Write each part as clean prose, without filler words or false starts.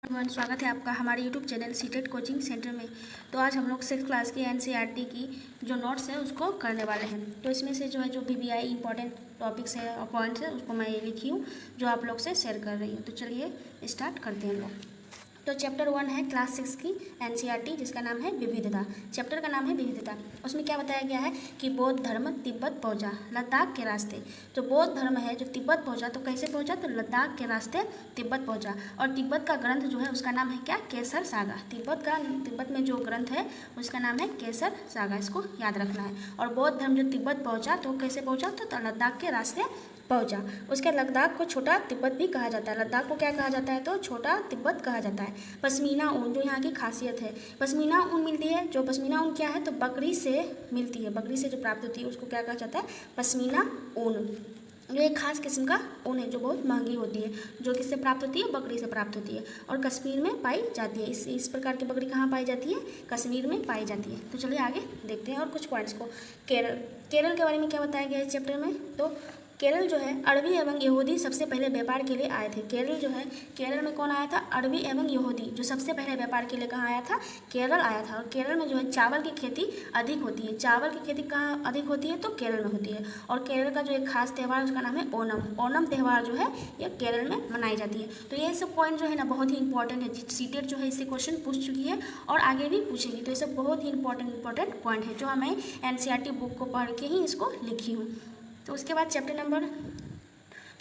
Everyone, स्वागत है आपका हमारे YouTube channel CTET coaching centre में। तो आज हम लोग 6th क्लास की एनसीईआरटी की जो नोट्स है उसको करने वाले हैं। तो इसमें से जो बीबीआई इंपॉर्टेंट टॉपिक्स है और पॉइंट्स है उसको मैं लिखी हूँ जो आप लोग से शेयर कर रही हूँ। तो चलिए स्टार्ट करते हैं लोग। तो चैप्टर 1 है क्लास 6 की एनसीईआरटी जिसका नाम है विविधता। चैप्टर का नाम है विविधता। उसमें क्या बताया गया है कि बौद्ध धर्म तिब्बत पहुंचा लद्दाख के रास्ते। जो बौद्ध धर्म है जो तिब्बत पहुंचा, तो कैसे पहुंचा? तो लद्दाख के रास्ते तिब्बत पहुंचा। और तिब्बत का ग्रंथ जो है उसका नाम है क्या? केसर सागा। तिब्बत में जो ग्रंथ है उसका नाम है केसर सागा, इसको याद रखना है। और बौद्ध धर्म जो तिब्बत पहुंचा तो कैसे पहुंचा? तो लद्दाख के रास्ते पहुंचा। उसके लद्दाख को छोटा तिब्बत भी कहा जाता है। लद्दाख को क्या कहा जाता है? तो छोटा तिब्बत कहा जाता है। पश्मीना ऊन जो यहाँ की खासियत है, पश्मीना ऊन मिलती है। जो पश्मीना ऊन क्या है? तो बकरी से मिलती है, बकरी से जो प्राप्त होती है उसको क्या कहा जाता है? पश्मीना ऊन। जो एक खास किस्म का ऊन है जो बहुत महंगी होती है, जो किससे प्राप्त होती है? बकरी से प्राप्त होती है और कश्मीर में पाई जाती है। इस प्रकार की बकरी कहाँ पाई जाती है? कश्मीर में पाई जाती है। तो चलिए आगे देखते हैं और कुछ पॉइंट्स को। केरल के बारे में क्या बताया गया है चैप्टर में? तो केरल जो है अरबी एवं यहूदी सबसे पहले व्यापार के लिए आए थे। केरल में कौन आया था? अरबी एवं यहूदी जो सबसे पहले व्यापार के लिए कहाँ आया था? केरल आया था। और केरल में जो है चावल की खेती अधिक होती है। चावल की खेती कहाँ अधिक होती है? तो केरल में होती है। और केरल का जो एक खास त्यौहार है उसका नाम है ओणम। ओणम त्यौहार जो है यह केरल में मनाई जाती है। तो ये सब पॉइंट जो है ना बहुत ही इंपॉर्टेंट है। सीटेट जो है इससे क्वेश्चन पूछ चुकी है और आगे भी पूछेगी। तो ये सब बहुत ही इंपॉर्टेंट पॉइंट है जो हमें एनसीईआरटी बुक को पढ़ के ही इसको लिखी हूँ। तो उसके बाद चैप्टर नंबर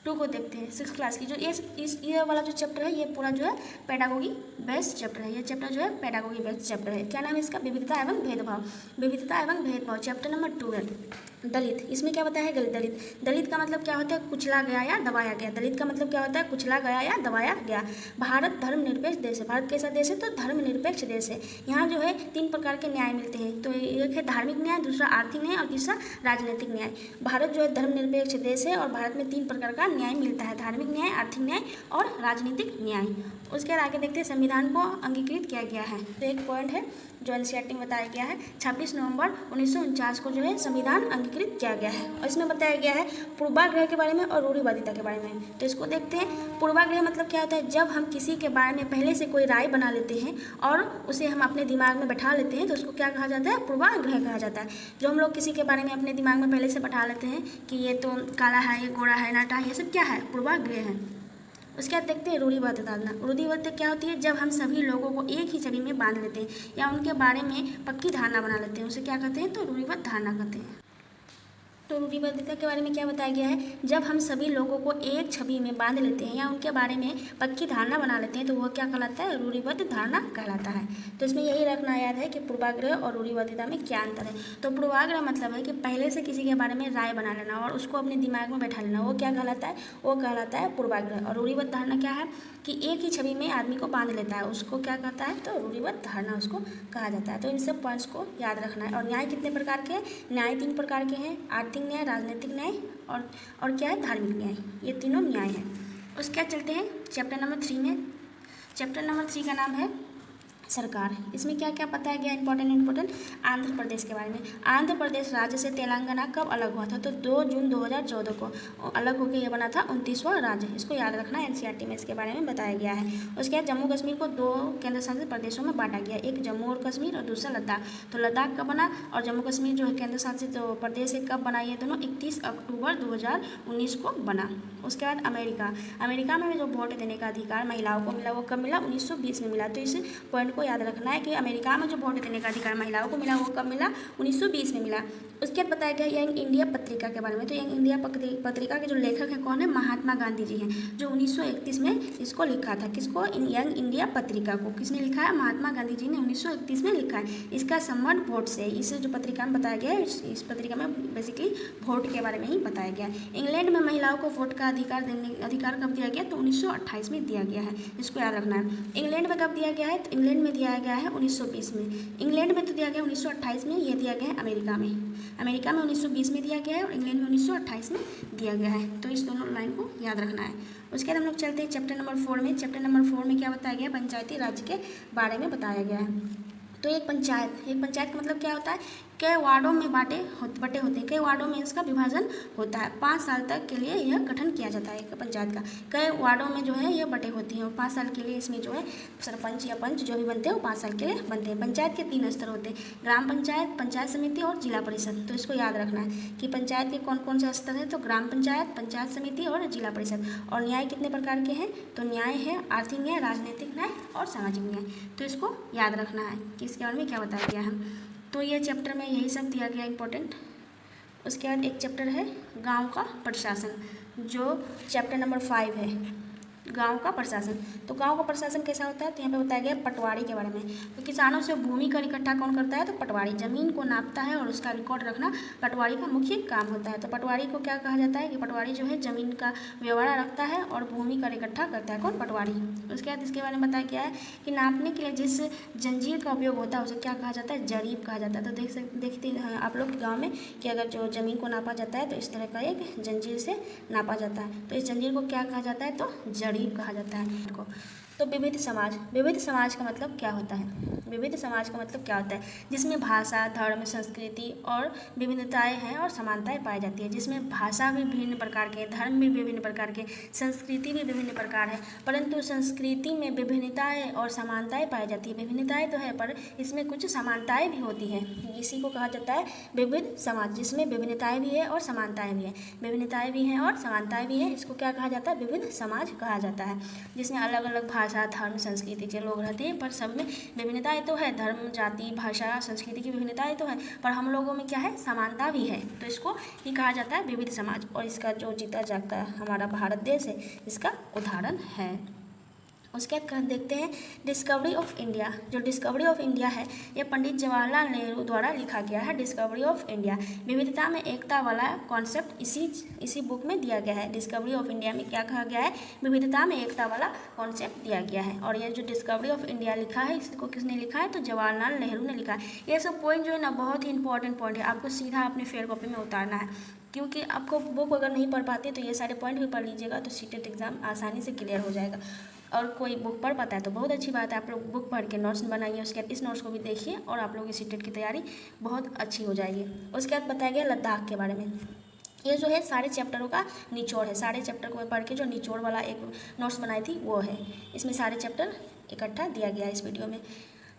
2 को देखते हैं 6th क्लास की। जो ये वाला जो चैप्टर है ये पूरा जो है पेडागोगी बेस्ड चैप्टर है। ये चैप्टर जो है पेडागोगी बेस्ड चैप्टर है। क्या नाम है इसका? विविधता एवं भेदभाव। विविधता एवं भेदभाव चैप्टर नंबर 2 है। दलित, इसमें क्या बताया है? दलित का मतलब क्या होता है? कुचला गया या दबाया गया। दलित का मतलब क्या होता है? कुचला गया या दबाया गया। भारत धर्मनिरपेक्ष देश है। भारत कैसा देश है? तो धर्मनिरपेक्ष देश है। यहाँ जो है 3 प्रकार के न्याय मिलते हैं। तो एक है धार्मिक न्याय, दूसरा आर्थिक न्याय और तीसरा राजनीतिक न्याय। भारत जो है धर्मनिरपेक्ष देश है और भारत में 3 प्रकार का न्याय मिलता है, धार्मिक न्याय, आर्थिक न्याय और राजनीतिक न्याय। उसके बाद आगे देखते हैं संविधान को अंगीकृत किया गया है। तो एक पॉइंट है जो एनसीईआरटी में बताया गया है 26 नवंबर 1949 को जो है संविधान अंगीकृत किया गया है। और इसमें बताया गया है पूर्वाग्रह के बारे में और रूढ़िवादिता के बारे में। तो इसको देखते हैं। पूर्वाग्रह मतलब क्या होता है? जब हम किसी के बारे में पहले से कोई राय बना लेते हैं और उसे हम अपने दिमाग में बैठा लेते हैं तो उसको क्या कहा जाता है? पूर्वाग्रह कहा जाता है। जो हम लोग किसी के बारे में अपने दिमाग में पहले से बैठा लेते हैं कि ये तो काला है, ये गोरा है, नाटा है, ये सब क्या है? पूर्वाग्रह है। उसके बाद देखते हैं रूढ़िवादिता। रूढ़िवादिता क्या होती है? जब हम सभी लोगों को एक ही छवि में बांध लेते हैं या उनके बारे में पक्की धारणा बना लेते हैं, उसे क्या कहते हैं? तो रूढ़िवाद धारणा कहते हैं। तो रूढ़िवादिता के बारे में क्या बताया गया है? जब हम सभी लोगों को एक छवि में बांध लेते हैं या उनके बारे में पक्की धारणा बना लेते हैं तो वह क्या कहलाता है? रूढ़िवाद धारणा कहलाता है। तो इसमें यही रखना याद है कि पूर्वाग्रह और रूढ़िवादिता में क्या अंतर है। तो पूर्वाग्रह मतलब है कि पहले से किसी के बारे में राय बना लेना और उसको अपने दिमाग में बैठा लेना, वो क्या कहलाता है? वो कहलाता है पूर्वाग्रह। और रूढ़िवाद धारणा क्या है? कि एक ही छवि में आदमी को बांध लेता है, उसको क्या कहता है? तो रूढ़िवाद धारणा उसको कहा जाता है। तो इन सब पॉइंट्स को याद रखना है। और न्याय कितने प्रकार के हैं? न्याय 3 प्रकार के हैं, आर्थिक न्याय, राजनीतिक न्याय और क्या है? धार्मिक न्याय। ये तीनों न्याय हैं। उसके बाद चलते हैं चैप्टर नंबर 3 में। चैप्टर नंबर 3 का नाम है सरकार। इसमें क्या क्या बताया गया? इंपॉर्टेंट आंध्र प्रदेश के बारे में। आंध्र प्रदेश राज्य से तेलंगाना कब अलग हुआ था? तो 2 जून 2014 को अलग होकर यह बना था 29वां राज्य। इसको याद रखना, एनसीईआरटी में इसके बारे में बताया गया है। उसके बाद जम्मू कश्मीर को 2 केंद्र शासित प्रदेशों में बांटा गया, एक जम्मू और कश्मीर और दूसरा लद्दाख। तो लद्दाख कब बना और जम्मू कश्मीर जो है केंद्र शासित प्रदेश है कब बना? ये दोनों 31 अक्टूबर 2019 को बना। उसके बाद अमेरिका में जो वोट देने का अधिकार महिलाओं को मिला वो कब मिला? 1920 में मिला। तो इस पॉइंट को याद रखना है कि अमेरिका में जो वोट देने का अधिकार महिलाओं को मिला वो कब मिला? 1920 में मिला। उसके बाद बताया गया यंग इंडिया पत्रिका के बारे में। तो यंग इंडिया पत्रिका के जो लेखक हैं कौन है? महात्मा गांधी जी हैं, जो 1931 में इसको लिखा था। किसको? यंग इंडिया पत्रिका को किसने लिखा है? महात्मा गांधी जी ने 1931 में लिखा है। इसका संबंध वोट से, इस जो पत्रिका में बताया गया है, इस पत्रिका में बेसिकली वोट के बारे में ही बताया गया है। इंग्लैंड में महिलाओं को वोट का अधिकार कब दिया गया? तो 1928 में दिया गया है। इसको याद रखना है। इंग्लैंड में कब दिया गया है? तो इंग्लैंड में दिया गया है 1920 में। इंग्लैंड में तो दिया गया 1928 में, यह दिया गया है अमेरिका में। अमेरिका में 1920 में दिया गया है और इंग्लैंड में 1928 में दिया गया है। तो इस दोनों लाइन को याद रखना है। उसके बाद हम लोग चलते हैं चैप्टर नंबर 4 में। चैप्टर नंबर 4 में क्या बताया गया? पंचायती राज के बारे में बताया गया है। तो एक पंचायत का मतलब क्या होता है? कई वार्डों में बटे होते हैं, कई वार्डों में इसका विभाजन होता है। 5 साल तक के लिए यह गठन किया जाता है पंचायत का। कई वार्डों में जो है यह बटे होती हैं और 5 साल के लिए इसमें जो है सरपंच या पंच जो भी बनते हैं वो 5 साल के लिए बनते हैं। पंचायत के 3 स्तर होते हैं, ग्राम पंचायत, पंचायत समिति और जिला परिषद। तो इसको याद रखना है कि पंचायत के कौन कौन से स्तर हैं, तो ग्राम पंचायत, पंचायत समिति और जिला परिषद। और न्याय कितने प्रकार के हैं, तो न्याय है आर्थिक न्याय, राजनीतिक न्याय और सामाजिक न्याय। तो इसको याद रखना है कि इसके बारे में क्या बताया गया है। तो ये चैप्टर में यही सब दिया गया इम्पोर्टेंट। उसके बाद एक चैप्टर है गांव का प्रशासन, जो चैप्टर नंबर 5 है, गांव का प्रशासन। तो गांव का प्रशासन कैसा होता है, तो यहाँ पे बताया गया पटवारी के बारे में। तो किसानों से भूमि का इकट्ठा कौन करता है, तो पटवारी। जमीन को नापता है और उसका रिकॉर्ड रखना पटवारी का मुख्य काम होता है। तो पटवारी को क्या कहा जाता है कि पटवारी जो है जमीन का ब्यौरा रखता है और भूमि का इकट्ठा करता है कौन, पटवारी। उसके बाद इसके बारे में बताया गया है कि नापने के लिए जिस जंजीर का उपयोग होता है उसे क्या कहा जाता है, जरीब कहा जाता है। तो देखते हैं आप लोग गाँव में कि अगर जो ज़मीन को नापा जाता है तो इस तरह का एक जंजीर से नापा जाता है। तो इस जंजीर को क्या कहा जाता है, तो जरीब कहा जाता है को। तो विविध समाज, विविध समाज का मतलब क्या होता है, विविध समाज का मतलब क्या होता है, जिसमें भाषा, धर्म, संस्कृति और विभिन्नताएं हैं और समानताएं पाई जाती है। जिसमें भाषा भी विभिन्न प्रकार के, धर्म भी विभिन्न प्रकार के, संस्कृति भी विभिन्न प्रकार है, परंतु संस्कृति में विभिन्नताएं और समानताएं पाई जाती है। विभिन्नताएं तो है पर इसमें कुछ समानताएं भी होती हैं। इसी को कहा जाता है विविध समाज, जिसमें विभिन्नताएं भी है और समानताएं भी है। विभिन्नताएं भी हैं और समानताएं भी हैं, इसको क्या कहा जाता है, विविध समाज कहा जाता है। जिसमें अलग अलग भाषा, धर्म, संस्कृति के लोग रहते हैं पर सब में विभिन्नताएं तो है। धर्म, जाति, भाषा, संस्कृति की विभिन्नताएं तो है पर हम लोगों में क्या है, समानता भी है। तो इसको ही कहा जाता है विविध समाज। और इसका जो जीता जागता हमारा भारत देश है इसका उदाहरण है। उसके बाद देखते हैं डिस्कवरी ऑफ इंडिया। जो डिस्कवरी ऑफ इंडिया है ये पंडित जवाहरलाल नेहरू द्वारा लिखा गया है। डिस्कवरी ऑफ इंडिया, विविधता में एकता वाला कॉन्सेप्ट इसी बुक में दिया गया है। डिस्कवरी ऑफ इंडिया में क्या कहा गया है, विविधता में एकता वाला कॉन्सेप्ट दिया गया है। और ये जो डिस्कवरी ऑफ इंडिया लिखा है इसको किसने लिखा है, तो जवाहरलाल नेहरू ने लिखा है। ये सब पॉइंट जो है ना बहुत ही इंपॉर्टेंट पॉइंट है, आपको सीधा अपने फेयर कॉपी में उतारना है। क्योंकि आपको बुक अगर नहीं पढ़ पाते तो ये सारे पॉइंट भी पढ़ लीजिएगा तो सीटेट एग्जाम आसानी से क्लियर हो जाएगा। और कोई बुक पढ़ पाता है तो बहुत अच्छी बात है, आप लोग बुक पढ़ के नोट्स बनाइए। उसके बाद इस नोट्स को भी देखिए और आप लोगों की सीटेट की तैयारी बहुत अच्छी हो जाएगी। उसके बाद बताया गया लद्दाख के बारे में। ये जो है सारे चैप्टरों का निचोड़ है। सारे चैप्टर को मैं पढ़ के जो निचोड़ वाला एक नोट्स बनाई थी वो है। इसमें सारे चैप्टर इकट्ठा दिया गया है इस वीडियो में।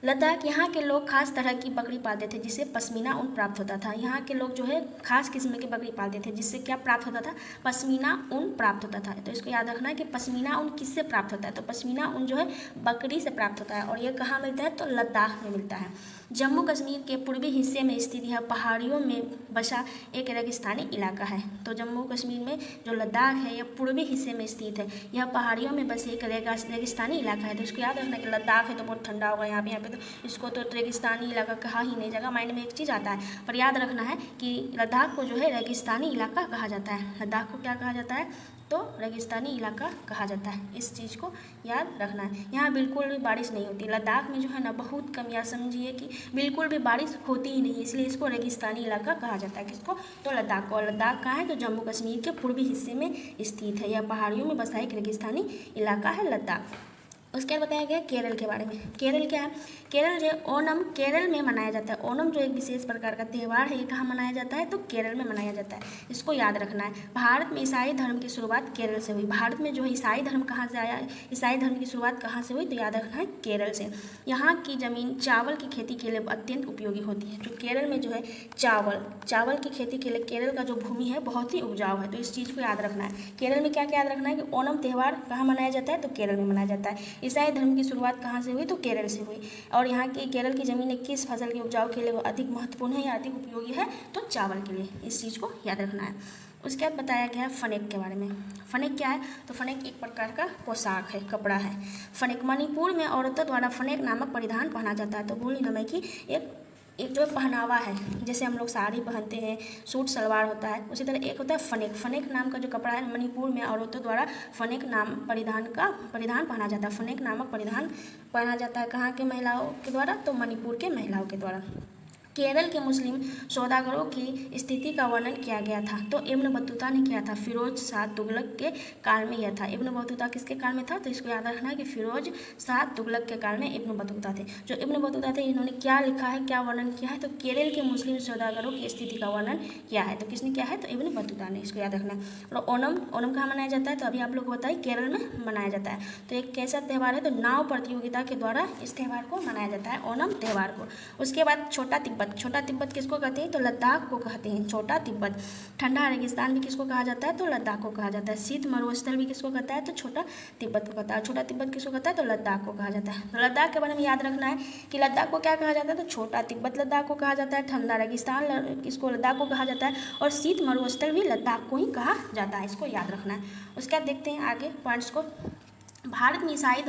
लद्दाख, यहाँ के लोग खास तरह की बकरी पालते थे जिससे पश्मीना ऊन प्राप्त होता था। यहाँ के लोग जो है खास किस्म की बकरी पालते थे जिससे क्या प्राप्त होता था, पश्मीना ऊन प्राप्त होता था। तो इसको याद रखना है कि पश्मीना ऊन किससे प्राप्त होता है, तो पश्मीना ऊन जो है बकरी से प्राप्त होता है। और ये कहाँ मिलता है, तो लद्दाख में मिलता है। जम्मू कश्मीर के पूर्वी हिस्से में स्थित यह पहाड़ियों में बसा एक रेगिस्तानी इलाका है। तो जम्मू कश्मीर में जो लद्दाख है यह पूर्वी हिस्से में स्थित है। यह पहाड़ियों में बसे एक रेगिस्तानी इलाका है। तो इसको याद रखना कि लद्दाख है तो बहुत ठंडा होगा यहाँ पे तो इसको तो रेगिस्तानी इलाका कहा ही नहीं जाएगा। माइंड में एक चीज़ आता है पर याद रखना है कि लद्दाख को जो है रेगिस्तानी इलाका कहा जाता है। लद्दाख को क्या कहा जाता है, तो रेगिस्तानी इलाका कहा जाता है। इस चीज़ को याद रखना है। यहाँ बिल्कुल भी बारिश नहीं होती। लद्दाख में जो है ना बहुत कम, या समझिए कि बिल्कुल भी बारिश होती ही नहीं, इसलिए इसको रेगिस्तानी इलाका कहा जाता है। किसको, तो लद्दाख को। और लद्दाख कहाँ है, तो जम्मू कश्मीर के पूर्वी हिस्से में स्थित है। यह पहाड़ियों में बसा एक रेगिस्तानी इलाका है लद्दाख। उसके बाद बताया गया केरल के बारे में। केरल क्या है, केरल जो ओणम केरल में मनाया जाता है। ओणम जो एक विशेष प्रकार का त्यौहार है, ये कहाँ मनाया जाता है, तो केरल में मनाया जाता है। इसको याद रखना है। भारत में ईसाई धर्म की शुरुआत केरल से हुई। भारत में जो है ईसाई धर्म कहाँ से आया, ईसाई धर्म की शुरुआत कहाँ से हुई, तो याद रखना है केरल से। यहाँ की ज़मीन चावल की खेती के लिए अत्यंत उपयोगी होती है। तो केरल में जो है चावल की खेती के लिए केरल का जो भूमि है बहुत ही उपजाऊ है। तो इस चीज़ को याद रखना है। केरल में क्या क्या याद रखना है कि ओणम त्यौहार कहाँ मनाया जाता है, तो केरल में मनाया जाता है। ईसाई धर्म की शुरुआत कहाँ से हुई, तो केरल से हुई। और यहाँ की केरल की ज़मीन किस फसल के उपजाऊ के लिए वो अधिक महत्वपूर्ण है या अधिक उपयोगी है, तो चावल के लिए। इस चीज़ को याद रखना है। उसके बाद बताया गया है फनेक के बारे में। फनेक क्या है, तो फनेक एक प्रकार का पोशाक है, कपड़ा है। फनेक मणिपुर में औरतों द्वारा फनेक नामक परिधान पहना जाता है। तो भूल नहीं मैं कि एक जो पहनावा है, जैसे हम लोग साड़ी पहनते हैं, सूट सलवार होता है, उसी तरह एक होता है फनेक। फनेक नाम का जो कपड़ा है मणिपुर में औरतों द्वारा फनेक नाम परिधान पहना जाता है। फनेक नामक परिधान पहना जाता है कहाँ के महिलाओं के द्वारा, तो मणिपुर के महिलाओं के द्वारा। केरल के मुस्लिम सौदागरों की स्थिति का वर्णन किया गया था। तो इब्न बतूता ने किया था, फिरोज शाह तुगलक के काल में यह था। इब्न बतूता किसके काल में था? तो इसको याद रखना है कि फिरोज शाह तुगलक के काल में इब्न बतूता थे। जो इब्न बतूता थे इन्होंने क्या लिखा है, क्या वर्णन किया है? तो केरल के मुस्लिम सौदागरों की स्थिति का वर्णन किया है। तो किसने किया है? तो इब्न बतूता ने। इसको याद रखना है। और ओणम कहाँ मनाया जाता है? तो अभी आप लोग को बताइए, केरल में मनाया जाता है। तो एक कैसा त्यौहार है? तो नाव प्रतियोगिता के द्वारा इस त्यौहार को मनाया जाता है, ओणम त्यौहार को। उसके बाद छोटा तिब्बत किसको कहते हैं? तो लद्दाख को कहते हैं छोटा तिब्बत। ठंडा रेगिस्तान भी किसको कहा जाता है? तो लद्दाख को कहा जाता है। शीत मरुस्थल भी किसको कहता है? तो छोटा तिब्बत को कहता है। छोटा तिब्बत किसको कहता है? तो लद्दाख को कहा जाता है। तो लद्दाख के बारे में याद रखना है कि लद्दाख को क्या कहा जाता है? तो छोटा तिब्बत लद्दाख को कहा जाता है। ठंडा रेगिस्तान इसको लद्दाख को कहा जाता है और शीत मरुस्थल भी लद्दाख को ही कहा जाता है। इसको याद रखना है। उसके बाद देखते हैं आगे पॉइंट्स को। भारत में ईसाई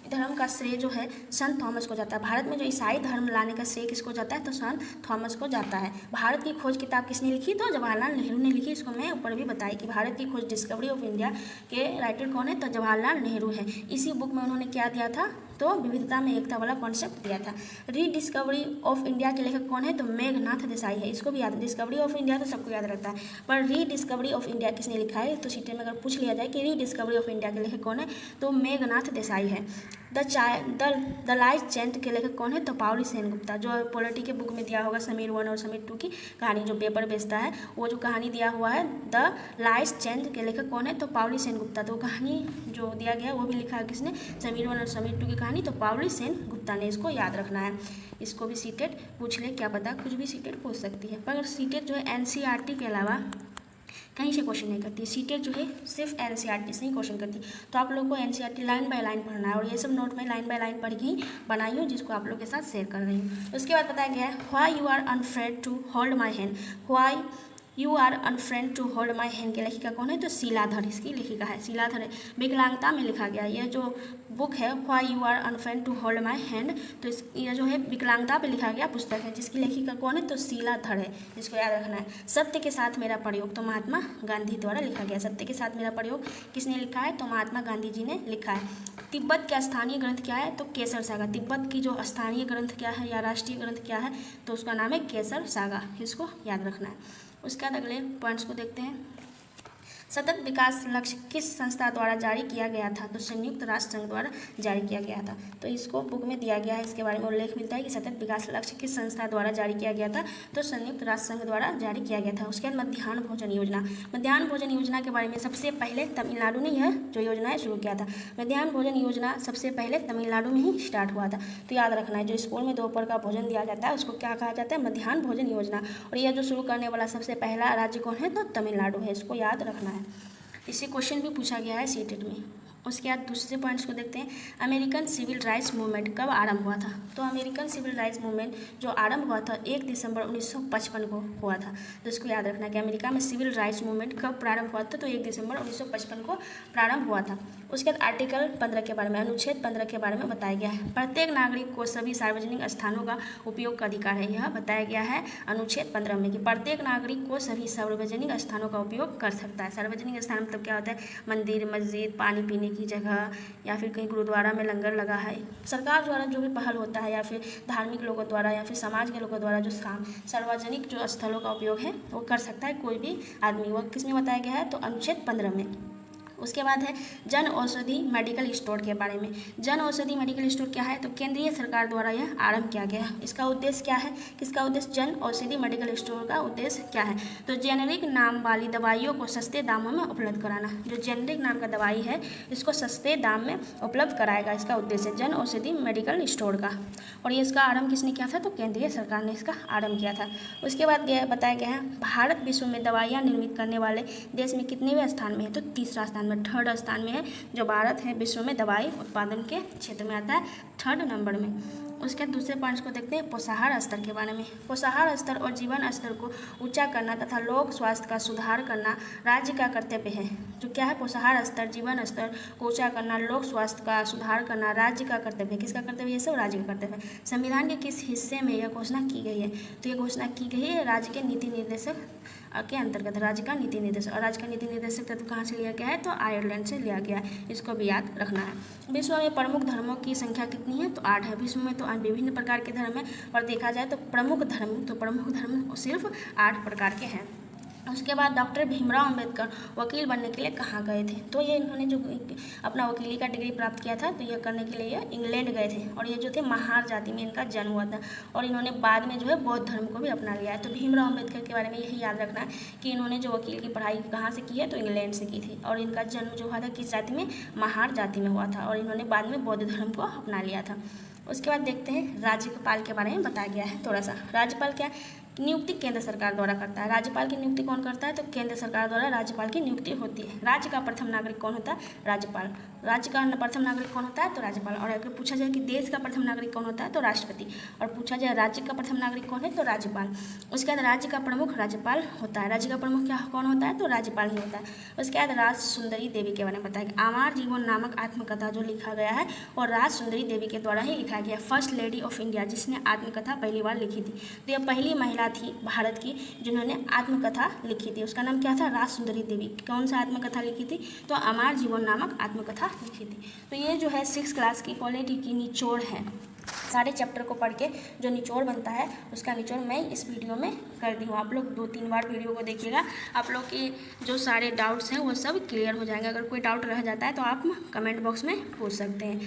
धर्म का श्रेय जो है संत थॉमस को जाता है। भारत में जो ईसाई धर्म लाने का श्रेय किसको जाता है? तो संत थॉमस को जाता है। भारत की खोज किताब किसने लिखी? तो जवाहरलाल नेहरू ने लिखी। इसको मैं ऊपर भी बताई कि भारत की खोज डिस्कवरी ऑफ इंडिया के राइटर कौन है? तो जवाहरलाल नेहरू है। इसी बुक में उन्होंने क्या दिया था? तो विविधता में एकता वाला कॉन्सेप्ट दिया था। रीडिस्कवरी ऑफ इंडिया के लेखक कौन है? तो मेघनाथ देसाई है। इसको भी याद, डिस्कवरी ऑफ इंडिया तो सबको याद रहता है, पर रीडिस्कवरी ऑफ इंडिया किसने लिखा है? तो सीटे में अगर पूछ लिया जाए कि रीडिस्कवरी ऑफ इंडिया के लेखक कौन है, तो मेघनाथ देसाई है। द लास्ट चैंट के लेखक कौन है? तो पाउली सेनगुप्ता। जो पॉलिटी के बुक में दिया होगा समीर 1 और समीर 2 की कहानी जो पेपर बेचता है, वो जो कहानी दिया हुआ है द लास्ट चैंट के लेखक कौन है? तो पाउली सेनगुप्ता। तो कहानी जो दिया गया वो भी लिखा है किसने? समीर 1 और समीर 2 की कहानी तो पाउली सेनगुप्ता ने। इसको याद रखना है। इसको भी सीटेट पूछ ले, क्या पता कुछ भी सीटेट पूछ सकती है, पर सीटेट जो है एनसीईआरटी के अलावा कहीं से क्वेश्चन नहीं करती। सीटेट जो है सिर्फ एनसीईआरटी से ही क्वेश्चन करती। तो आप लोग को एनसीईआरटी लाइन बाय लाइन पढ़ना है और ये सब नोट में लाइन बाय लाइन पढ़ के ही बनाई हूँ, जिसको आप लोग के साथ शेयर कर रही हूँ। उसके बाद बताया गया है why you are afraid to hold my hand. Why you are unfriend to hold my hand की लेखिका कौन है? तो शीलाधर इसकी लेखिका है, शीलाधर है। विकलांगता में लिखा गया यह जो बुक है why you are unfriend to hold my hand, तो यह जो है विकलांगता पे लिखा गया पुस्तक है, जिसकी लेखिका कौन है? तो शीलाधर है। इसको याद रखना है। सत्य के साथ मेरा प्रयोग तो महात्मा गांधी द्वारा लिखा गया। सत्य के साथ मेरा प्रयोग किसने लिखा है? तो महात्मा गांधी जी ने लिखा है। तिब्बत का स्थानीय ग्रंथ क्या है? तो केसर सागा। तिब्बत की जो स्थानीय ग्रंथ क्या है या राष्ट्रीय ग्रंथ क्या है? तो उसका नाम है केसर सागा। इसको याद रखना है। उसके बाद अगले पॉइंट्स को देखते हैं। सतत विकास लक्ष्य किस संस्था द्वारा जारी किया गया था? तो संयुक्त राष्ट्र संघ द्वारा जारी किया गया था। तो इसको बुक में दिया गया है, इसके बारे में उल्लेख मिलता है कि सतत विकास लक्ष्य किस संस्था द्वारा जारी किया गया था? तो संयुक्त राष्ट्र संघ द्वारा जारी किया गया था। उसके बाद मध्याह्न भोजन योजना। मध्याह्न भोजन योजना के बारे में सबसे पहले तमिलनाडु ने यह जो योजना है शुरू किया था। मध्याह्न भोजन योजना सबसे पहले तमिलनाडु में ही स्टार्ट हुआ था। तो याद रखना है, जो स्कूल में दोपहर का भोजन दिया जाता है उसको क्या कहा जाता है? मध्याह्न भोजन योजना। और यह जो शुरू करने वाला सबसे पहला राज्य कौन है? तो तमिलनाडु है। इसको याद रखना है। इससे क्वेश्चन भी पूछा गया है सीटेट में। उसके बाद दूसरे पॉइंट्स को देखते हैं। अमेरिकन सिविल राइट्स मूवमेंट कब आरंभ हुआ था? तो अमेरिकन सिविल राइट्स मूवमेंट जो आरंभ हुआ था 1 दिसंबर 1955 को हुआ था। तो इसको याद रखना कि अमेरिका में सिविल राइट्स मूवमेंट कब प्रारंभ हुआ था? तो 1 दिसंबर 1955 को प्रारंभ हुआ था। उसके बाद आर्टिकल 15 के बारे में, अनुच्छेद 15 के बारे में बताया गया है। प्रत्येक नागरिक को सभी सार्वजनिक स्थानों का उपयोग का अधिकार है। यह बताया गया है अनुच्छेद 15 में कि प्रत्येक नागरिक को सभी सार्वजनिक स्थानों का उपयोग कर सकता है। सार्वजनिक स्थान मतलब क्या होता है? मंदिर, मस्जिद, पानी पीने की जगह, या फिर कहीं गुरुद्वारा में लंगर लगा है, सरकार द्वारा जो भी पहल होता है, या फिर धार्मिक लोगों द्वारा या फिर समाज के लोगों द्वारा जो सार्वजनिक जो स्थलों का उपयोग है वो कर सकता है कोई भी आदमी। वो किसमें बताया गया है? तो अनुच्छेद 15 में। उसके बाद है जन औषधि मेडिकल स्टोर के बारे में। जन औषधि मेडिकल स्टोर क्या है? तो केंद्रीय सरकार द्वारा यह आरंभ किया गया है। इसका उद्देश्य क्या है? किसका उद्देश्य? जन औषधि मेडिकल स्टोर का उद्देश्य क्या है? तो जेनेरिक नाम वाली दवाइयों को सस्ते दामों में उपलब्ध कराना। जो जेनेरिक नाम का दवाई है इसको सस्ते दाम में उपलब्ध कराएगा, इसका उद्देश्य जन औषधि मेडिकल स्टोर का। और ये इसका आरंभ किसने किया था? तो केंद्रीय सरकार ने इसका आरंभ किया था। उसके बाद बताया गया है भारत विश्व में दवाइयाँ निर्मित करने वाले देश में कितनेवें स्थान में है? तो तीसरा स्थान में, 3rd स्थान में है। जो भारत है विश्व में दवाई उत्पादन के क्षेत्र में आता है 3rd नंबर में। उसके दूसरे पॉइंट्स को देखते हैं पोषाहार स्तर के बारे में। पोषाहार स्तर और जीवन स्तर को ऊंचा करना तथा लोक स्वास्थ्य का सुधार करना राज्य का कर्तव्य है। जो क्या है? पोषाहार स्तर, जीवन स्तर को ऊंचा करना, लोक स्वास्थ्य का सुधार करना राज्य का कर्तव्य है। किसका कर्तव्य है? सब राज्य का कर्तव्य है। संविधान के किस हिस्से में यह घोषणा की गई है? तो यह घोषणा की गई है राज्य के नीति निर्देशक के अंतर्गत राज्य का नीति निर्देशक। और राज्य का नीति निर्देशक तत्व कहाँ से लिया गया है? तो आयरलैंड से लिया गया है, इसको भी याद रखना है। विश्व में प्रमुख धर्मों की संख्या कितनी है? तो 8 है। विश्व में तो विभिन्न प्रकार के धर्म है, और देखा जाए तो प्रमुख धर्म सिर्फ 8 प्रकार के हैं। उसके बाद डॉक्टर भीमराव अंबेडकर वकील बनने के लिए कहाँ गए थे? तो ये इन्होंने जो अपना वकीली का डिग्री प्राप्त किया था, तो यह करने के लिए ये इंग्लैंड गए थे, और ये जो थे महार जाति में इनका जन्म हुआ था, और इन्होंने बाद में जो है बौद्ध धर्म को भी अपना लिया है। तो भीमराव अंबेडकर के बारे में यही याद रखना है कि इन्होंने जो वकील की पढ़ाई कहाँ से की है? तो इंग्लैंड से की थी, और इनका जन्म जो हुआ था किस जाति में? महार जाति में हुआ था, और इन्होंने बाद में बौद्ध धर्म को अपना लिया था। उसके बाद देखते हैं राज्यपाल के बारे में बताया गया है थोड़ा सा। राज्यपाल क्या नियुक्ति केंद्र सरकार द्वारा करता है। राज्यपाल की नियुक्ति कौन करता है? तो केंद्र सरकार द्वारा राज्यपाल की नियुक्ति होती है। राज्य का प्रथम नागरिक कौन होता है? राज्यपाल। राज्य का प्रथम नागरिक कौन होता है? तो राज्यपाल। और अगर पूछा जाए कि देश का प्रथम नागरिक कौन होता है? तो राष्ट्रपति। और पूछा जाए राज्य का प्रथम नागरिक कौन है? तो राज्यपाल। उसके बाद राज्य का प्रमुख राज्यपाल होता है। राज्य का प्रमुख क्या कौन होता है? तो राज्यपाल ही होता है। उसके बाद राज सुंदरी देवी के बारे में बताया। अमर जीवन नामक आत्मकथा जो लिखा गया है, और राज सुंदरी देवी के द्वारा ही लिखा गया। फर्स्ट लेडी ऑफ इंडिया, जिसने आत्मकथा पहली बार लिखी थी। तो यह पहली महिला थी भारत की जिन्होंने आत्मकथा लिखी थी। उसका नाम क्या था? राज सुंदरी देवी। कौन सा आत्मकथा लिखी थी? तो अमर जीवन नामक आत्मकथा लिखी थी। तो ये जो है 6 क्लास की पॉलिटी की निचोड़ है। सारे चैप्टर को पढ़ के जो निचोड़ बनता है, उसका निचोड़ मैं इस वीडियो में कर दी हूँ। आप लोग 2-3 बार वीडियो को देखिएगा, आप लोग के जो सारे डाउट्स हैं वो सब क्लियर हो जाएंगे। अगर कोई डाउट रह जाता है तो आप कमेंट बॉक्स में पूछ सकते हैं।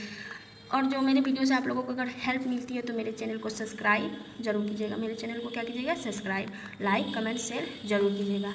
और जो मेरे वीडियो से आप लोगों को अगर हेल्प मिलती है तो मेरे चैनल को सब्सक्राइब जरूर कीजिएगा। मेरे चैनल को क्या कीजिएगा? सब्सक्राइब, लाइक, कमेंट, शेयर जरूर कीजिएगा।